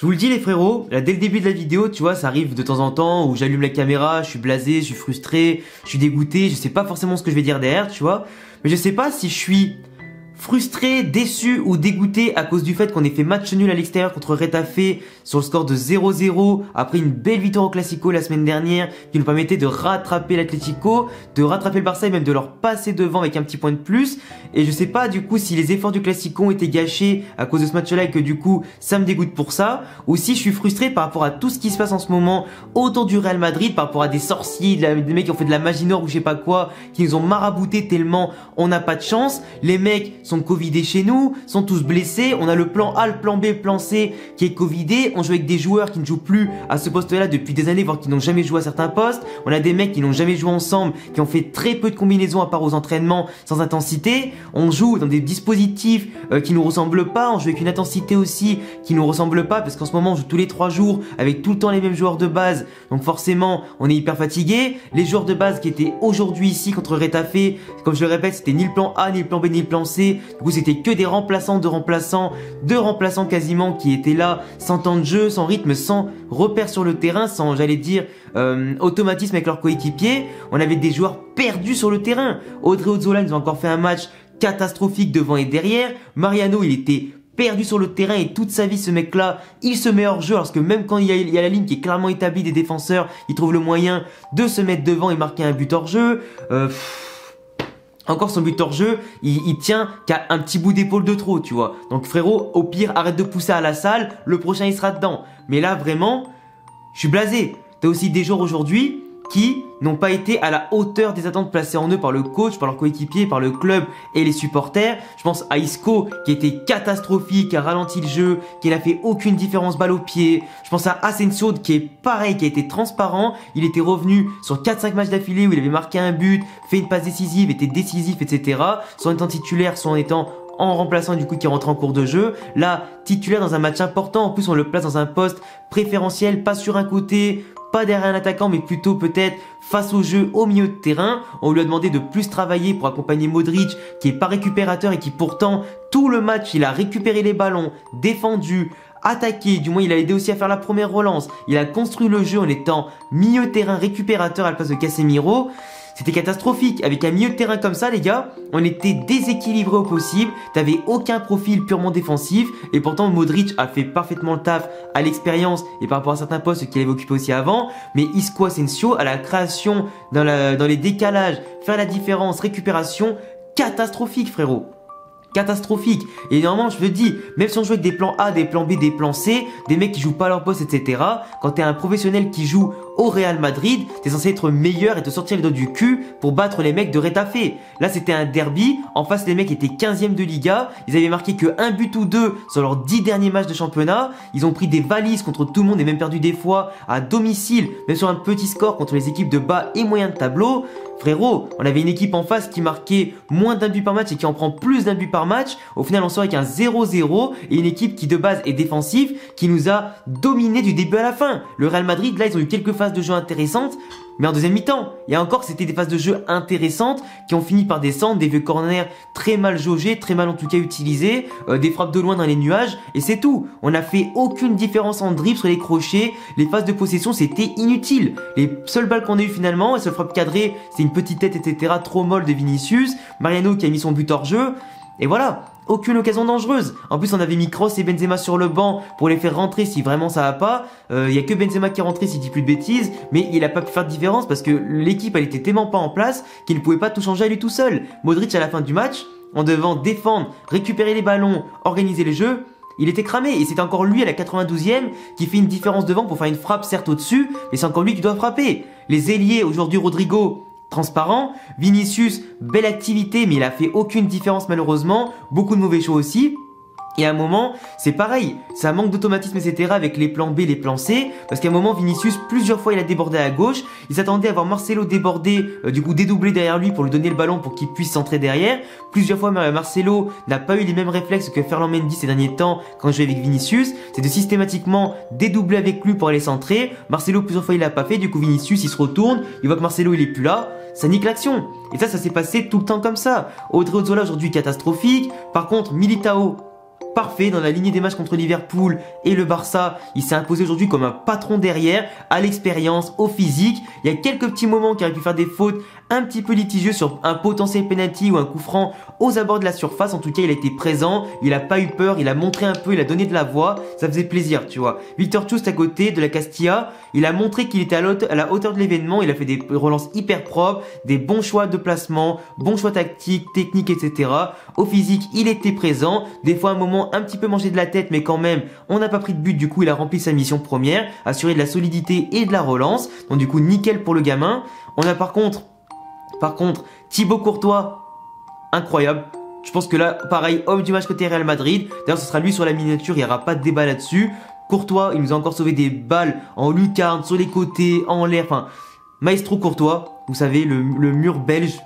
Je vous le dis les frérots, là dès le début de la vidéo, tu vois, ça arrive de temps en temps où j'allume la caméra, je suis blasé, je suis frustré, je suis dégoûté, je sais pas forcément ce que je vais dire derrière, tu vois. Mais je sais pas si je suis frustré, déçu ou dégoûté à cause du fait qu'on ait fait match nul à l'extérieur contre Retafe sur le score de 0-0 après une belle victoire au Classico la semaine dernière qui nous permettait de rattraper l'Atlético, de rattraper le Barça et même de leur passer devant avec un petit point de plus. Et je sais pas du coup si les efforts du Classico ont été gâchés à cause de ce match-là et que du coup ça me dégoûte pour ça, ou si je suis frustré par rapport à tout ce qui se passe en ce moment autour du Real Madrid, par rapport à des sorciers, des mecs qui ont fait de la magie noire ou je sais pas quoi, qui nous ont marabouté tellement on n'a pas de chance. Les mecs sont covidés chez nous, sont tous blessés, on a le plan A, le plan B, le plan C qui est covidé, on joue avec des joueurs qui ne jouent plus à ce poste-là depuis des années, voire qui n'ont jamais joué à certains postes, on a des mecs qui n'ont jamais joué ensemble, qui ont fait très peu de combinaisons à part aux entraînements sans intensité, on joue dans des dispositifs qui nous ressemblent pas, on joue avec une intensité aussi qui nous ressemble pas, parce qu'en ce moment on joue tous les 3 jours avec tout le temps les mêmes joueurs de base, donc forcément on est hyper fatigué. Les joueurs de base qui étaient aujourd'hui ici contre Retafe, comme je le répète, c'était ni le plan A, ni le plan B, ni le plan C. Du coup, c'était que des remplaçants, deux remplaçants quasiment qui étaient là, sans temps de jeu, sans rythme, sans repère sur le terrain, sans, j'allais dire, automatisme avec leurs coéquipiers. On avait des joueurs perdus sur le terrain. Audrey Ozzola nous a encore fait un match catastrophique devant et derrière. Mariano, il était perdu sur le terrain et toute sa vie ce mec là il se met hors jeu parce que même quand il y a la ligne qui est clairement établie des défenseurs, il trouve le moyen de se mettre devant et marquer un but hors jeu. Encore son but hors jeu, il tient qu'à un petit bout d'épaule de trop, tu vois. Donc frérot, au pire, arrête de pousser à la salle, le prochain il sera dedans. Mais là vraiment, je suis blasé. T'as aussi des joueurs aujourd'hui qui n'ont pas été à la hauteur des attentes placées en eux par le coach, par leurs coéquipiers, par le club et les supporters. Je pense à Isco qui a été catastrophique, qui a ralenti le jeu, qui n'a fait aucune différence balle au pied. Je pense à Asensio qui est pareil, qui a été transparent. Il était revenu sur 4-5 matchs d'affilée où il avait marqué un but, fait une passe décisive, était décisif, etc. Soit en étant titulaire, soit en étant en remplaçant du coup qui rentre en cours de jeu. Là, titulaire dans un match important, en plus on le place dans un poste préférentiel, pas sur un côté, pas derrière un attaquant, mais plutôt peut-être face au jeu au milieu de terrain. On lui a demandé de plus travailler pour accompagner Modric, qui est pas récupérateur et qui pourtant, tout le match, il a récupéré les ballons, défendu, attaqué, du moins il a aidé aussi à faire la première relance. Il a construit le jeu en étant milieu de terrain récupérateur à la place de Casemiro. C'était catastrophique. Avec un milieu de terrain comme ça, les gars, on était déséquilibré au possible. T'avais aucun profil purement défensif. Et pourtant, Modric a fait parfaitement le taf à l'expérience et par rapport à certains postes qu'il avait occupé aussi avant. Mais Isco Asensio, à la création, dans les décalages, faire la différence, récupération, catastrophique, frérot. Catastrophique. Et normalement, je le dis, même si on joue avec des plans A, des plans B, des plans C, des mecs qui jouent pas à leur poste, etc. Quand t'es un professionnel qui joue au Real Madrid, t'es censé être meilleur et te sortir les doigts du cul pour battre les mecs de Retafe. Là, c'était un derby. En face, les mecs étaient 15e de Liga. Ils avaient marqué que un but ou deux sur leurs 10 derniers matchs de championnat. Ils ont pris des valises contre tout le monde et même perdu des fois à domicile, même sur un petit score contre les équipes de bas et moyen de tableau. Frérot, on avait une équipe en face qui marquait moins d'un but par match et qui en prend plus d'un but par match. Au final, on sort avec un 0-0 et une équipe qui de base est défensive, qui nous a dominé du début à la fin. Le Real Madrid, là, ils ont eu quelques phases de jeu intéressantes, mais en deuxième mi-temps. Et encore, c'était des phases de jeu intéressantes qui ont fini par descendre, des vieux corners très mal jaugés, très mal en tout cas utilisés, des frappes de loin dans les nuages, et c'est tout. On n'a fait aucune différence en dribble sur les crochets, les phases de possession, c'était inutile. Les seules balles qu'on a eu finalement, la seule frappe cadrée, c'est une petite tête, etc., trop molle de Vinicius, Mariano qui a mis son but hors jeu, et voilà. Aucune occasion dangereuse. En plus, on avait mis Kroos et Benzema sur le banc pour les faire rentrer si vraiment ça va pas. Il y a que Benzema qui est rentré si je dis plus de bêtises, mais il a pas pu faire de différence parce que l'équipe elle était tellement pas en place qu'il ne pouvait pas tout changer à lui tout seul. Modric à la fin du match, en devant défendre, récupérer les ballons, organiser les jeux, il était cramé et c'est encore lui à la 92e qui fait une différence devant pour faire une frappe certes au-dessus, mais c'est encore lui qui doit frapper. Les ailiers aujourd'hui, Rodrigo transparent, Vinicius, belle activité mais il a fait aucune différence malheureusement, beaucoup de mauvais choix aussi. Et à un moment, c'est pareil, ça manque d'automatisme, etc. avec les plans B, les plans C, parce qu'à un moment, Vinicius, plusieurs fois, il a débordé à gauche, il s'attendait à voir Marcelo déborder, du coup dédoubler derrière lui pour lui donner le ballon pour qu'il puisse centrer derrière. Plusieurs fois, Marcelo n'a pas eu les mêmes réflexes que Ferland Mendy ces derniers temps quand il jouait avec Vinicius, c'est de systématiquement dédoubler avec lui pour aller centrer. Marcelo, plusieurs fois, il l'a pas fait, du coup Vinicius, il se retourne, il voit que Marcelo, il est plus là, ça nique l'action. Et ça s'est passé tout le temps comme ça. Audrey Ozzola aujourd'hui catastrophique, par contre Militao, parfait dans la lignée des matchs contre Liverpool et le Barça. Il s'est imposé aujourd'hui comme un patron derrière, à l'expérience, au physique. Il y a quelques petits moments qui auraient pu faire des fautes un petit peu litigieux sur un potentiel penalty ou un coup franc aux abords de la surface. En tout cas, il a été présent, il a pas eu peur, il a montré un peu, il a donné de la voix. Ça faisait plaisir, tu vois. Victor Tchust à côté de la Castilla, il a montré qu'il était à la hauteur de l'événement. Il a fait des relances hyper propres, des bons choix de placement, bons choix tactiques, techniques, etc. Au physique, il était présent. Des fois, un moment un petit peu mangé de la tête, mais quand même, on n'a pas pris de but. Du coup, il a rempli sa mission première, assurer de la solidité et de la relance. Donc du coup, nickel pour le gamin. On a par contre, Thibaut Courtois, incroyable. Je pense que là, pareil, homme du match côté Real Madrid. D'ailleurs, ce sera lui sur la miniature, il n'y aura pas de débat là-dessus. Courtois, il nous a encore sauvé des balles en lucarne, sur les côtés, en l'air. Enfin, Maestro Courtois, vous savez, le mur belge,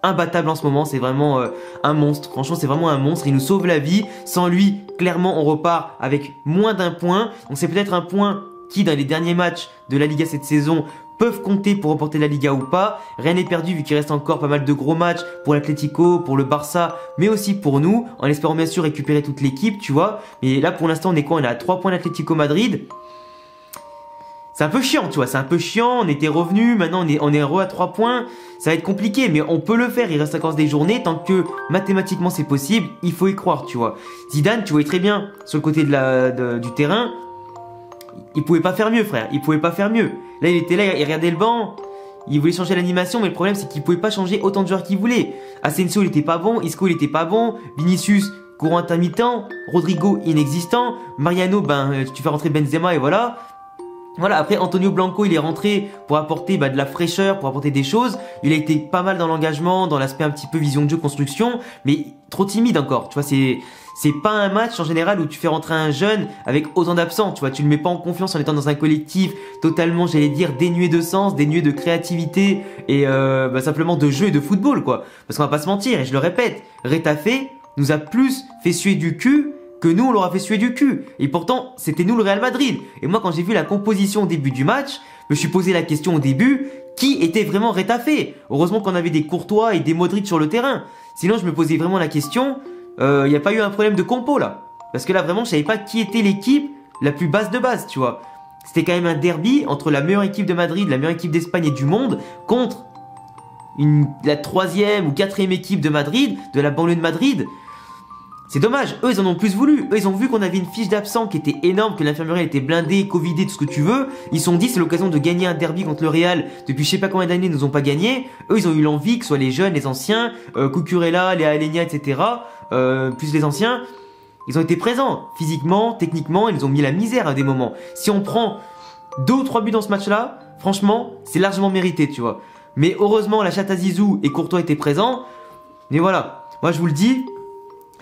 imbattable en ce moment. C'est vraiment un monstre. Franchement, c'est vraiment un monstre. Il nous sauve la vie. Sans lui, clairement, on repart avec moins d'un point. Donc, c'est peut-être un point qui, dans les derniers matchs de la Liga cette saison, peuvent compter pour remporter la Liga ou pas. Rien n'est perdu vu qu'il reste encore pas mal de gros matchs pour l'Atlético, pour le Barça, mais aussi pour nous, en espérant bien sûr récupérer toute l'équipe, tu vois. Mais là pour l'instant on est quoi? On est à 3 points d'Atlético Madrid. C'est un peu chiant, tu vois, c'est un peu chiant, on était revenu, maintenant on est heureux à 3 points. Ça va être compliqué, mais on peut le faire, il reste encore des journées, tant que mathématiquement c'est possible, il faut y croire, tu vois. Zidane, tu vois très bien, sur le côté du terrain, il pouvait pas faire mieux, frère, il pouvait pas faire mieux. Là, il était là, il regardait le banc, il voulait changer l'animation, mais le problème, c'est qu'il pouvait pas changer autant de joueurs qu'il voulait. Asensio, il était pas bon, Isco, il était pas bon, Vinicius, courant intermittent, Rodrigo, inexistant, Mariano, tu fais rentrer Benzema et voilà. Voilà, après Antonio Blanco, il est rentré pour apporter de la fraîcheur, pour apporter des choses. Il a été pas mal dans l'engagement, dans l'aspect un petit peu vision de jeu, construction, mais trop timide encore. Tu vois, c'est pas un match en général où tu fais rentrer un jeune avec autant d'absents. Tu vois, tu le mets pas en confiance en étant dans un collectif totalement, j'allais dire, dénué de sens, dénué de créativité et simplement de jeu et de football, quoi. Parce qu'on va pas se mentir, et je le répète, Retafe nous a plus fait suer du cul que nous on leur a fait suer du cul. Et pourtant, c'était nous le Real Madrid. Et moi, quand j'ai vu la composition au début du match, je me suis posé la question au début, qui était vraiment Retafe? Heureusement qu'on avait des Courtois et des Modric sur le terrain. Sinon, je me posais vraiment la question, il n'y a pas eu un problème de compo là. Parce que là, vraiment, je savais pas qui était l'équipe la plus basse de base, tu vois. C'était quand même un derby entre la meilleure équipe de Madrid, la meilleure équipe d'Espagne et du monde, contre la 3e ou 4e équipe de Madrid, de la banlieue de Madrid. C'est dommage, eux ils en ont plus voulu, eux ils ont vu qu'on avait une fiche d'absent qui était énorme, que l'infirmerie était blindée, covidée, tout ce que tu veux. Ils se sont dit c'est l'occasion de gagner un derby contre le Real, depuis je sais pas combien d'années ils nous ont pas gagné. Eux ils ont eu l'envie, que ce soit les jeunes, les anciens, Cucurella, Léa Alenia, etc. Plus les anciens, ils ont été présents, physiquement, techniquement, ils nous ont mis la misère à des moments. Si on prend 2 ou 3 buts dans ce match là, franchement c'est largement mérité, tu vois. Mais heureusement la chatte à Zizou et Courtois étaient présents. Mais voilà, moi je vous le dis,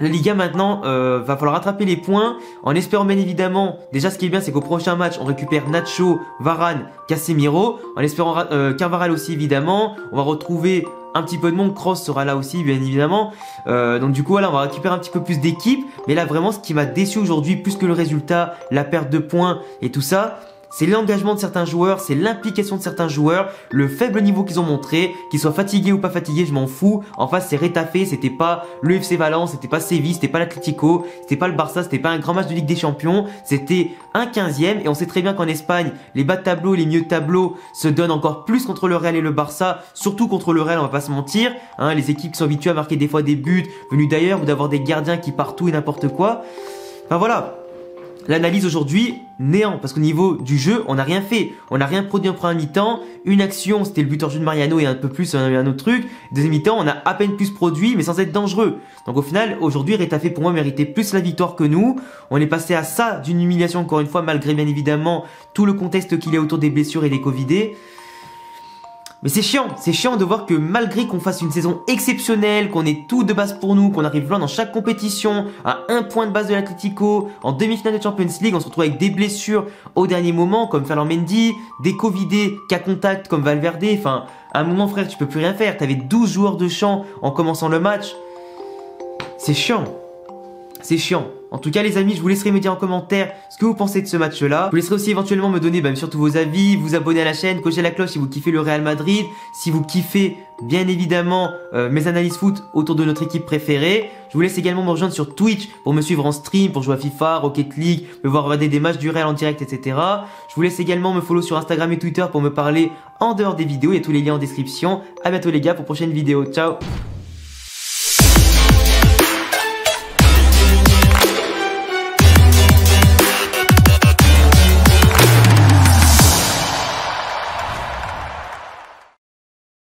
la Liga maintenant, va falloir rattraper les points en espérant bien évidemment, déjà ce qui est bien c'est qu'au prochain match on récupère Nacho, Varane, Casemiro, en espérant Carvajal aussi évidemment, on va retrouver un petit peu de monde, Kroos sera là aussi bien évidemment, donc du coup voilà on va récupérer un petit peu plus d'équipe, mais là vraiment ce qui m'a déçu aujourd'hui plus que le résultat, la perte de points et tout ça, c'est l'engagement de certains joueurs, c'est l'implication de certains joueurs, le faible niveau qu'ils ont montré, qu'ils soient fatigués ou pas fatigués, je m'en fous. En face, c'est Retafe, c'était pas le FC Valence, c'était pas Séville, c'était pas l'Atlético, c'était pas le Barça, c'était pas un grand match de Ligue des Champions, c'était un 15e. Et on sait très bien qu'en Espagne, les bas de tableau, les milieux de tableau se donnent encore plus contre le Real et le Barça, surtout contre le Real, on va pas se mentir. Hein, les équipes qui sont habituées à marquer des fois des buts venus d'ailleurs ou d'avoir des gardiens qui partent tout et n'importe quoi. Enfin voilà. L'analyse aujourd'hui, néant, parce qu'au niveau du jeu, on n'a rien fait. On n'a rien produit en première mi-temps. Une action, c'était le buteur jeu de Mariano et un peu plus, on a eu un autre truc. Deuxième mi-temps, on a à peine plus produit, mais sans être dangereux. Donc au final, aujourd'hui, Retafe pour moi méritait plus la victoire que nous. On est passé à ça d'une humiliation encore une fois, malgré bien évidemment tout le contexte qu'il y a autour des blessures et des Covidés. Mais c'est chiant de voir que malgré qu'on fasse une saison exceptionnelle, qu'on ait tout de base pour nous, qu'on arrive loin dans chaque compétition, à 1 point de base de l'Atlético, en demi-finale de Champions League, on se retrouve avec des blessures au dernier moment, comme Ferland Mendy, des Covidés, cas contact comme Valverde, enfin, à un moment frère, tu peux plus rien faire, t'avais 12 joueurs de champ en commençant le match. C'est chiant. C'est chiant. En tout cas les amis, je vous laisserai me dire en commentaire ce que vous pensez de ce match-là. Je vous laisserai aussi éventuellement me donner surtout vos avis, vous abonner à la chaîne, cocher la cloche si vous kiffez le Real Madrid, si vous kiffez bien évidemment mes analyses foot autour de notre équipe préférée. Je vous laisse également me rejoindre sur Twitch pour me suivre en stream, pour jouer à FIFA, Rocket League, me voir regarder des matchs du Real en direct, etc. Je vous laisse également me follow sur Instagram et Twitter pour me parler en dehors des vidéos. Il y a tous les liens en description. À bientôt les gars pour prochaine vidéo. Ciao.